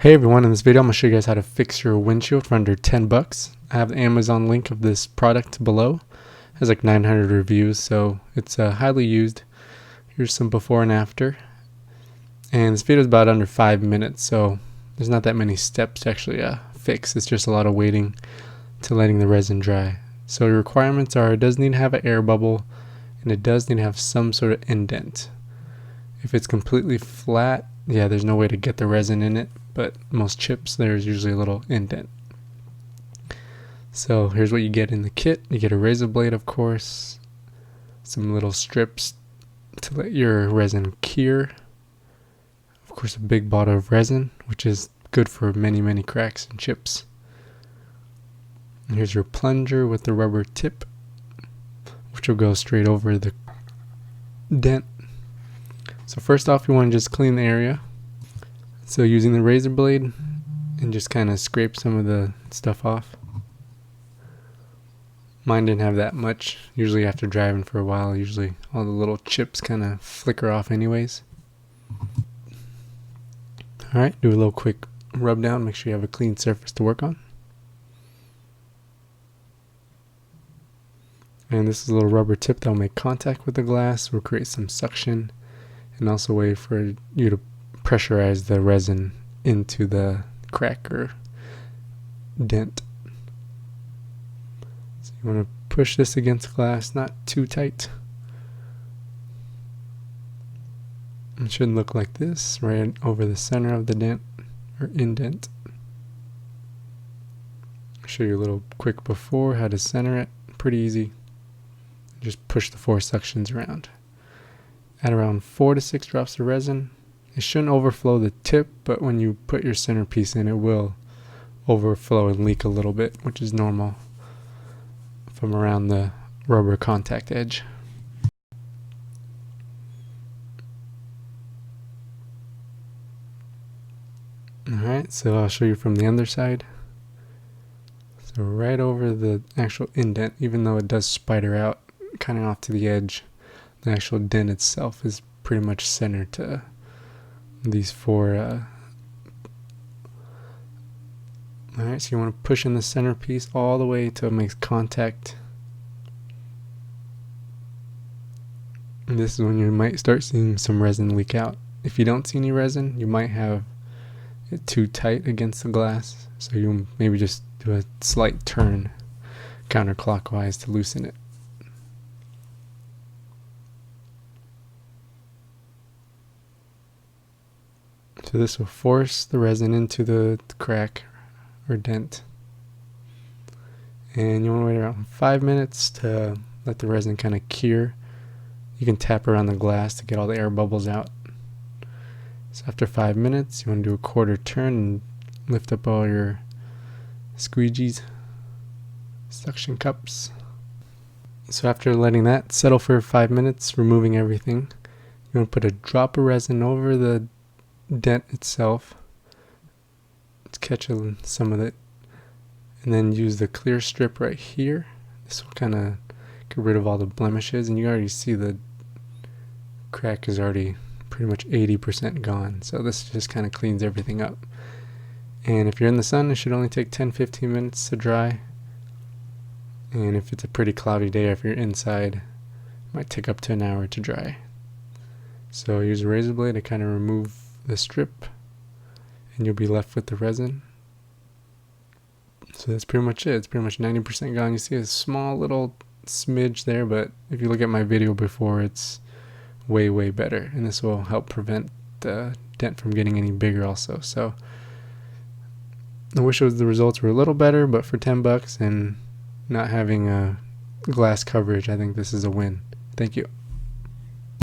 Hey everyone, in this video I'm going to show you guys how to fix your windshield for under 10 bucks. I have the Amazon link of this product below. It has like 900 reviews, so it's highly used. Here's some before and after. And this video is about under 5 minutes, so there's not that many steps to actually fix. It's just a lot of waiting to letting the resin dry. So your requirements are, it does need to have an air bubble, and it does need to have some sort of indent. If it's completely flat, yeah, there's no way to get the resin in it. But most chips, there's usually a little indent. So here's what you get in the kit. You get a razor blade, of course, some little strips to let your resin cure, of course a big bottle of resin, which is good for many cracks and chips. And here's your plunger with the rubber tip, which will go straight over the dent. So first off, you want to just clean the area. So using the razor blade and just kind of scrape some of the stuff off. Mine didn't have that much. Usually after driving for a while, usually all the little chips kind of flicker off anyways. Alright, do a little quick rub down, make sure you have a clean surface to work on. And this is a little rubber tip that will make contact with the glass, will create some suction, and also a way for you to pressurize the resin into the crack or dent. So you want to push this against glass, not too tight. It should look like this, right over the center of the dent or indent. I'll show you a little quick before how to center it. Pretty easy. Just push the 4 suctions around. Add around 4 to 6 drops of resin. It shouldn't overflow the tip, but when you put your centerpiece in, it will overflow and leak a little bit, which is normal from around the rubber contact edge. Alright, so I'll show you from the underside. So right over the actual indent, even though it does spider out kind of off to the edge, the actual dent itself is pretty much centered to these 4. Alright, so you want to push in the centerpiece all the way till it makes contact. And this is when you might start seeing some resin leak out. If you don't see any resin, you might have it too tight against the glass, so you maybe just do a slight turn counterclockwise to loosen it. So this will force the resin into the crack or dent. And you want to wait around 5 minutes to let the resin kind of cure. You can tap around the glass to get all the air bubbles out. So after 5 minutes, you want to do a quarter turn and lift up all your squeegees, suction cups. So after letting that settle for 5 minutes, removing everything, you want to put a drop of resin over the dent itself to catch some of it, and then use the clear strip right here. This will kind of get rid of all the blemishes, and you already see the crack is already pretty much 80% gone, so this just kind of cleans everything up. And if you're in the sun, it should only take 10-15 minutes to dry, and if it's a pretty cloudy day or if you're inside, it might take up to an hour to dry. So use a razor blade to kind of remove the strip, and you'll be left with the resin. So that's pretty much it. It's pretty much 90% gone. You see a small little smidge there, but if you look at my video before, it's way better, and this will help prevent the dent from getting any bigger also. So I wish the results were a little better, but for 10 bucks and not having a glass coverage, I think this is a win. Thank you.